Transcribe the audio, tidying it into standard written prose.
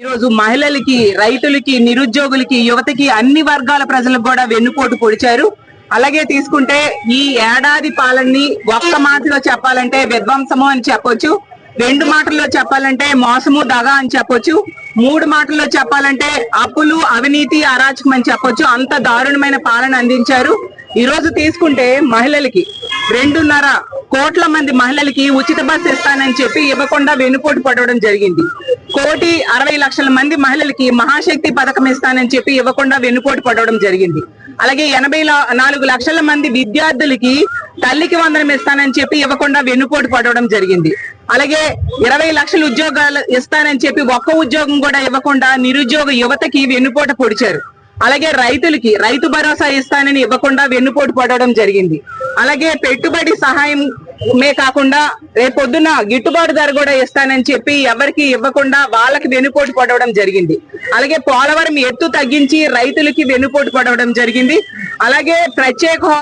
ఈ రోజు మహిళలకి, రైతులకి, నిరుద్యోగులకి, యువతకి అన్ని వర్గాల ప్రజలకు కూడా వెన్నుపోటు పొడిచారు. అలాగే తీసుకుంటే ఈ ఏడాది పాలనని ఒక్క మాటలో చెప్పాలంటే విధ్వంసము అని చెప్పొచ్చు. 2 మాటల్లో చెప్పాలంటే మోసము, దగా అని చెప్పొచ్చు. 3 మాటల్లో చెప్పాలంటే అప్పులు, అవినీతి, అరాచకం అని చెప్పొచ్చు. అంత దారుణమైన పాలన అందించారు. ఈ రోజు తీసుకుంటే మహిళలకి 2.5 కోట్ల మంది మహిళలకి ఉచిత బస్సు ఇస్తానని చెప్పి ఇవ్వకుండా వెన్నుపోటు పడవడం జరిగింది. 1,60,00,000 మంది మహిళలకి మహాశక్తి పథకం ఇస్తానని చెప్పి ఇవ్వకుండా వెన్నుపోటు పడవడం జరిగింది. అలాగే 84 లక్షల మంది విద్యార్థులకి తల్లికి వందనం ఇస్తానని చెప్పి ఇవ్వకుండా వెన్నుపోటు పడవడం జరిగింది. అలాగే 20 లక్షల ఉద్యోగాలు ఇస్తానని చెప్పి ఒక్క ఉద్యోగం కూడా ఇవ్వకుండా నిరుద్యోగ యువతకి వెన్నుపోటు పొడిచారు. అలాగే రైతులకి రైతు భరోసా ఇస్తానని ఇవ్వకుండా వెన్నుపోటు పడడం జరిగింది. అలాగే పెట్టుబడి సహాయం కాకుండా రేపొద్దున గిట్టుబాటు ధర కూడా ఇస్తానని చెప్పి ఎవరికి ఇవ్వకుండా వాళ్ళకి వెన్నుపోటు పడవడం జరిగింది. అలాగే పోలవరం ఎత్తు తగ్గించి రైతులకి వెన్నుపోటు పడవడం జరిగింది. అలాగే ప్రత్యేక